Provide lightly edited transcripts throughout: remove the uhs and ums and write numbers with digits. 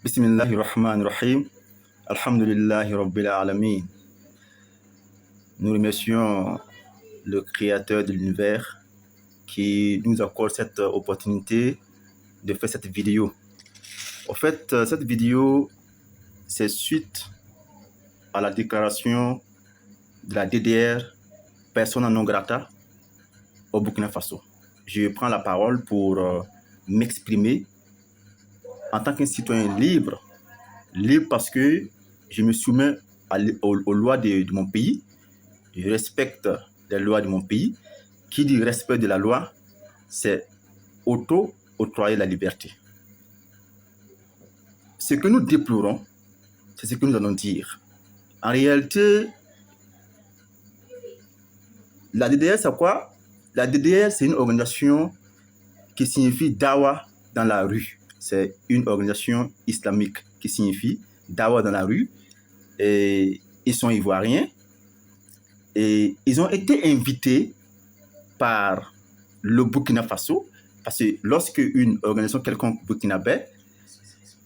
Bismillahirrahmanirrahim. Alhamdulillahi Rabbil Alamin. Nous remercions le Créateur de l'univers qui nous accorde cette opportunité de faire cette vidéo. En fait, cette vidéo, c'est suite à la déclaration de la DDR persona non grata au Burkina Faso. Je prends la parole pour m'exprimer en tant qu'un citoyen libre parce que je me soumets aux lois de mon pays, je respecte les lois de mon pays. Qui dit respect de la loi, c'est auto-octroyer la liberté. Ce que nous déplorons, c'est ce que nous allons dire. En réalité, la DDR, c'est quoi? La DDR, c'est une organisation qui signifie Dawa dans la rue. C'est une organisation islamique qui signifie Dawa dans la rue. Et ils sont ivoiriens. Et ils ont été invités par le Burkina Faso. Parce que lorsque une organisation quelconque burkinabé,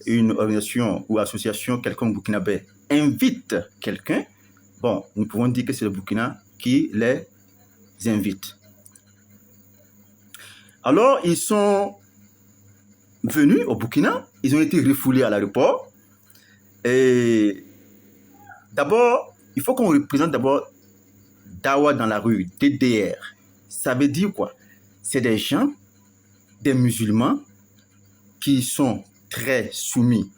une organisation ou association quelconque burkinabé invite quelqu'un, bon, nous pouvons dire que c'est le Burkina qui les invite. Alors, ils sont venus au Burkina, ils ont été refoulés à l'aéroport. Et d'abord, il faut qu'on représente d'abord Dawa dans la rue, DDR. Ça veut dire quoi? C'est des gens, des musulmans, qui sont très soumis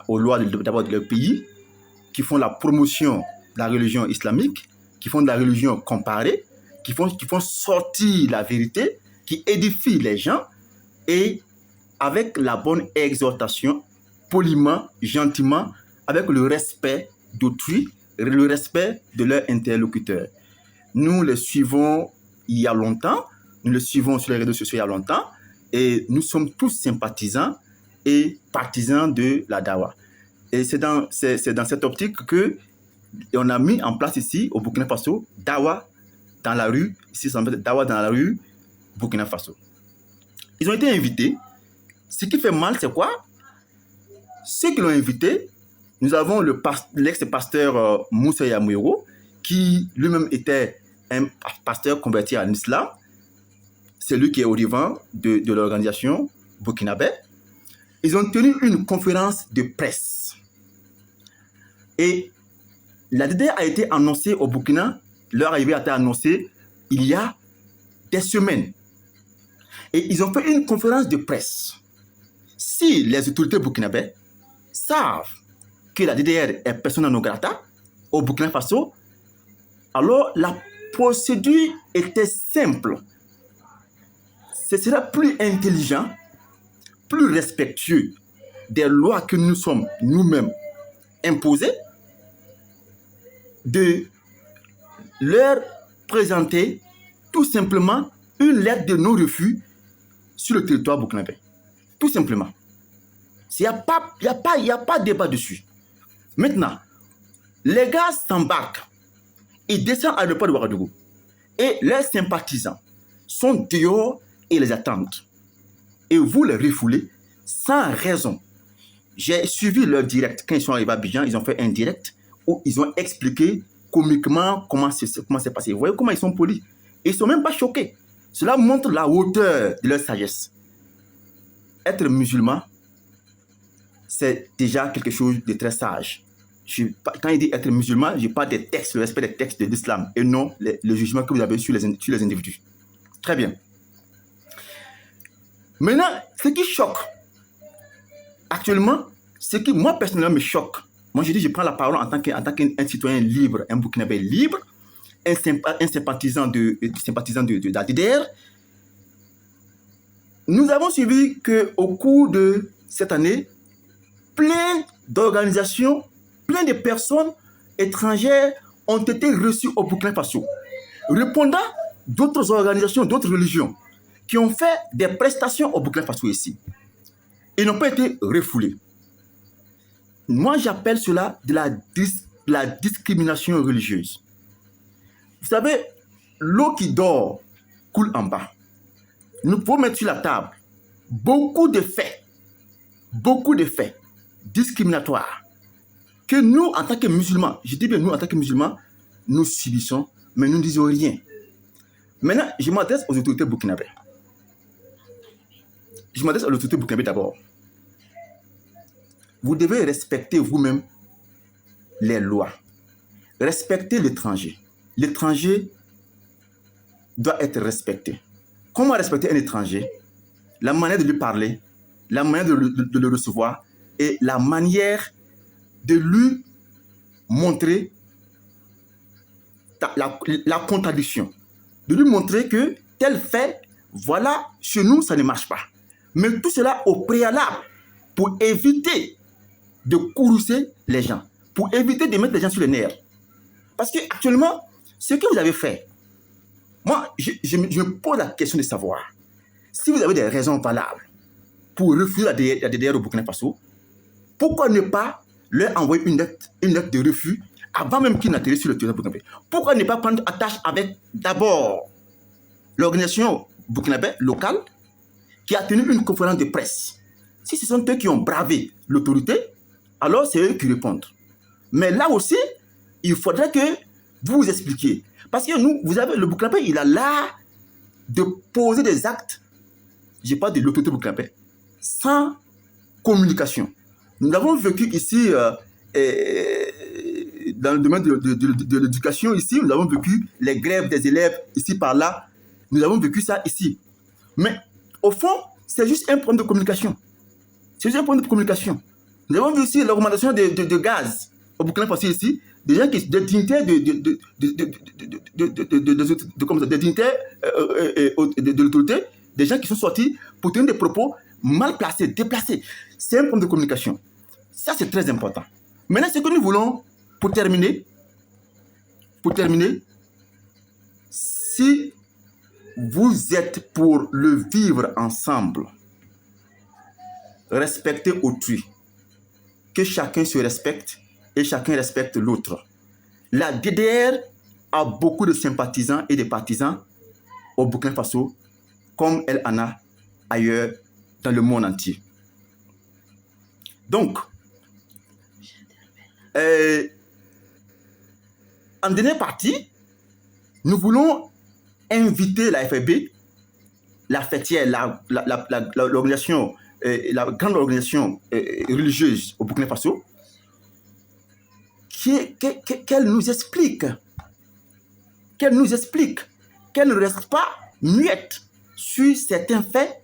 aux lois d'abord de leur pays, qui font la promotion de la religion islamique, qui font de la religion comparée, qui font sortir la vérité, qui édifient les gens, et avec la bonne exhortation, poliment, gentiment, avec le respect d'autrui, le respect de leur interlocuteur. Nous les suivons il y a longtemps, nous les suivons sur les réseaux sociaux il y a longtemps, et nous sommes tous sympathisants et partisans de la Dawa. Et c'est dans cette optique qu'on a mis en place ici, au Burkina Faso, Dawa dans la rue, ici ça s'appelle Dawa dans la rue, Burkina Faso. Ils ont été invités. Ce qui fait mal, c'est quoi? Ceux qui l'ont invité, nous avons l'ex-pasteur Moussa Yamouiro, qui lui-même était un pasteur converti à l'islam. C'est lui qui est au devant de l'organisation burkinabé. Ils ont tenu une conférence de presse. Et la DDR a été annoncée au Burkina, leur arrivée a été annoncée il y a des semaines. Et ils ont fait une conférence de presse. Si les autorités burkinabées savent que la DDR est persona non grata au Burkina Faso, alors la procédure était simple. Ce serait plus intelligent, plus respectueux des lois que nous sommes nous-mêmes imposées, de leur présenter tout simplement une lettre de non-refus sur le territoire burkinabé. Tout simplement. Il n'y a pas de débat dessus. Maintenant, les gars s'embarquent. Ils descendent à l'aéroport de Ouagadougou. Et leurs sympathisants sont dehors et les attendent. Et vous les refoulez sans raison. J'ai suivi leur direct. Quand ils sont arrivés à Abidjan, ils ont fait un direct où ils ont expliqué comiquement comment c'est passé. Vous voyez comment ils sont polis. Ils ne sont même pas choqués. Cela montre la hauteur de leur sagesse. Être musulman, c'est déjà quelque chose de très sage. Quand il dit être musulman, je parle des textes, le respect des textes de l'islam et non le jugement que vous avez sur les individus. Très bien. Maintenant, ce qui choque actuellement, ce qui moi personnellement me choque, moi je dis je prends la parole en tant qu'un citoyen libre, un Burkinabé libre, un sympathisant de la DDR. Nous avons suivi qu'au cours de cette année, plein d'organisations, plein de personnes étrangères ont été reçues au Burkina Faso, répondant d'autres organisations, d'autres religions, qui ont fait des prestations au Burkina Faso ici. Ils n'ont pas été refoulés. Moi, j'appelle cela de la discrimination religieuse. Vous savez, l'eau qui dort coule en bas. Nous pouvons mettre sur la table beaucoup de faits beaucoup de faits discriminatoires que nous, en tant que musulmans, je dis bien nous, en tant que musulmans, nous subissons, mais nous ne disons rien. Maintenant, je m'adresse aux autorités burkinabées. Je m'adresse aux autorités burkinabées d'abord. Vous devez respecter vous-même les lois. Respectez l'étranger. L'étranger doit être respecté. Comment respecter un étranger? La manière de lui parler, la manière de le recevoir et la manière de lui montrer la contradiction. De lui montrer que tel fait, voilà, chez nous, ça ne marche pas. Mais tout cela au préalable pour éviter de courroucer les gens, pour éviter de mettre les gens sur les nerfs. Parce qu'actuellement, ce que vous avez fait, moi, je me pose la question de savoir si vous avez des raisons valables pour refuser la DDR au Burkina Faso, pourquoi ne pas leur envoyer une lettre de refus avant même qu'ils n'atterrissent sur le territoire burkinabé? Pourquoi ne pas prendre attache avec d'abord l'organisation burkinabé locale qui a tenu une conférence de presse? Si ce sont eux qui ont bravé l'autorité, alors c'est eux qui répondent. Mais là aussi, il faudrait que vous vous expliquiez. Parce que nous, vous avez le burkinabé, il a l'art de poser des actes, je parle de l'autorité burkinabé, sans communication. Nous avons vécu ici, dans le domaine de l'éducation, ici, nous avons vécu les grèves des élèves, ici, par là. Nous avons vécu ça ici. Mais au fond, c'est juste un problème de communication. C'est juste un problème de communication. Nous avons vu aussi l'augmentation de gaz au Burkina Faso ici, des gens qui, des dignitaires de l'autorité, des gens qui sont sortis pour tenir des propos mal placés, déplacés. C'est un problème de communication. Ça, c'est très important. Maintenant, ce que nous voulons, pour terminer, si vous êtes pour le vivre ensemble, respecter autrui, que chacun se respecte et chacun respecte l'autre. La DDR a beaucoup de sympathisants et de partisans au Burkina Faso, comme elle en a ailleurs dans le monde entier. Donc, en dernière partie, nous voulons inviter la FFB, la fêtière, l'organisation, la grande organisation religieuse au Burkina Faso, qu'elle nous explique, qu'elle ne reste pas muette sur certains faits.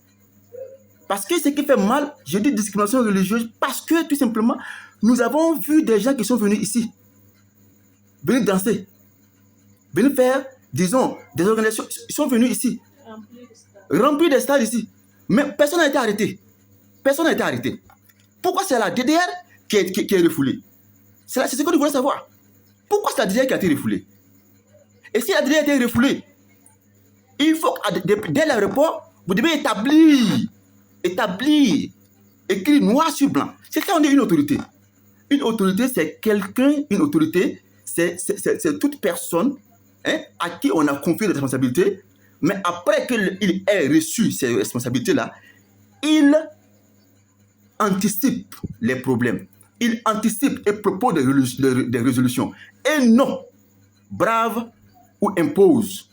Parce que ce qui fait mal, je dis discrimination religieuse, parce que tout simplement, nous avons vu des gens qui sont venus ici, venir danser, venir faire, disons, des organisations, ils sont venus ici, remplir des stades ici, mais personne n'a été arrêté. Personne n'a été arrêté. Pourquoi c'est la DDR qui est refoulée? C'est ce que nous voulons savoir. Pourquoi c'est la DDR qui a été refoulée? Et si la DDR a été refoulée, il faut que dès l'aéroport, vous devez établir, écrit noir sur blanc. C'est ça, on est une autorité. Une autorité, c'est quelqu'un, une autorité, c'est toute personne, hein, à qui on a confié des responsabilités, mais après qu'il ait reçu ces responsabilités-là, il anticipe les problèmes. Il anticipe et propose des résolutions. Et non, brave ou impose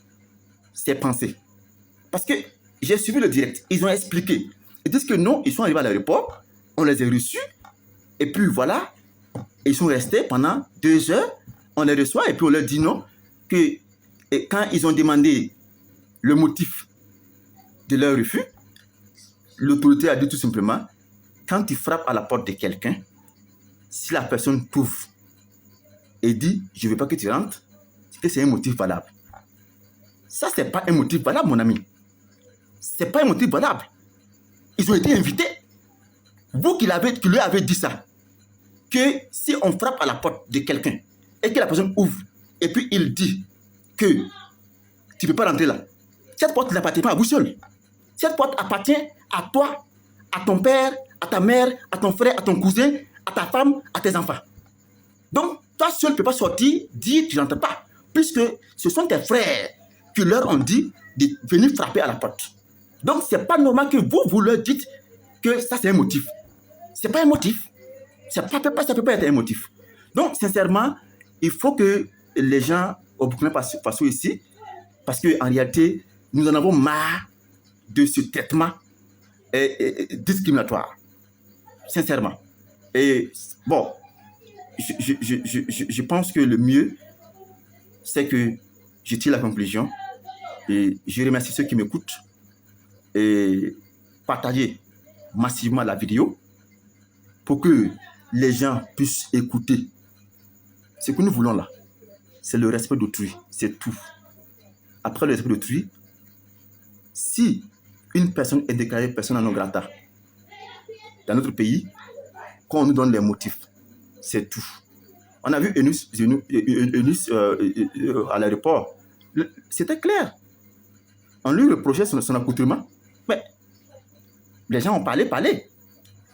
ses pensées. Parce que j'ai suivi le direct. Ils ont expliqué. Ils disent que non, ils sont arrivés à l'aéroport, on les a reçus, et puis voilà, ils sont restés pendant 2 heures, on les reçoit, et puis on leur dit non, que quand ils ont demandé le motif de leur refus, l'autorité a dit tout simplement, quand tu frappes à la porte de quelqu'un, si la personne t'ouvre et dit « je ne veux pas que tu rentres », c'est que c'est un motif valable. Ça, ce n'est pas un motif valable, mon ami. Ce n'est pas un motif valable. Ils ont été invités. Vous qui lui avez dit ça, que si on frappe à la porte de quelqu'un et que la personne ouvre, et puis il dit que tu ne peux pas rentrer là, cette porte n'appartient pas à vous seul. Cette porte appartient à toi, à ton père, à ta mère, à ton frère, à ton cousin, à ta femme, à tes enfants. Donc, toi seul ne peux pas sortir, dire tu n'entres pas, puisque ce sont tes frères qui leur ont dit de venir frapper à la porte. Donc, ce n'est pas normal que vous leur dites que ça c'est un motif. Ce n'est pas un motif. Ça peut pas être un motif. Donc, sincèrement, il faut que les gens au Burkina Faso ici, parce qu'en réalité, nous en avons marre de ce traitement discriminatoire. Sincèrement. Et bon, je pense que le mieux, c'est que je tire la conclusion et je remercie ceux qui m'écoutent et partagez massivement la vidéo pour que les gens puissent écouter. Ce que nous voulons là, c'est le respect d'autrui, c'est tout. Après le respect d'autrui, si une personne est déclarée persona non grata dans notre pays, qu'on nous donne les motifs, c'est tout. On a vu Eunice à l'aéroport, c'était clair. On lui reprochait son accoutrement, mais les gens ont parlé.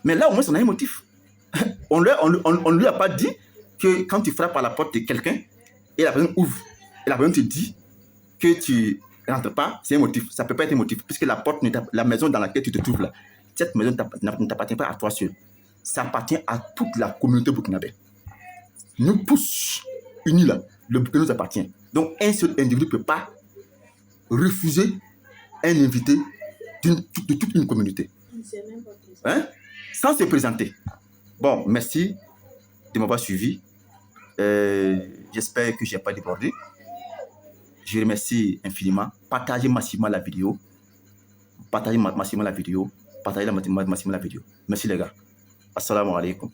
Mais là, au moins, on a un motif. On ne lui a pas dit que quand tu frappes à la porte de quelqu'un et la personne ouvre, et la personne te dit que tu ne rentres pas, c'est un motif. Ça ne peut pas être un motif, puisque la maison dans laquelle tu te trouves là, cette maison ne t'appartient pas à toi seul. Ça appartient à toute la communauté burkinabé. Nous tous, unis là, le Burkina nous appartient. Donc, un seul individu ne peut pas refuser un invité de toute une communauté. Hein? Sans se présenter. Bon, merci de m'avoir suivi. J'espère que je n'ai pas débordé. Je remercie infiniment. Partagez massivement la vidéo. Partagez massivement la vidéo. Merci les gars. Assalamu alaikum.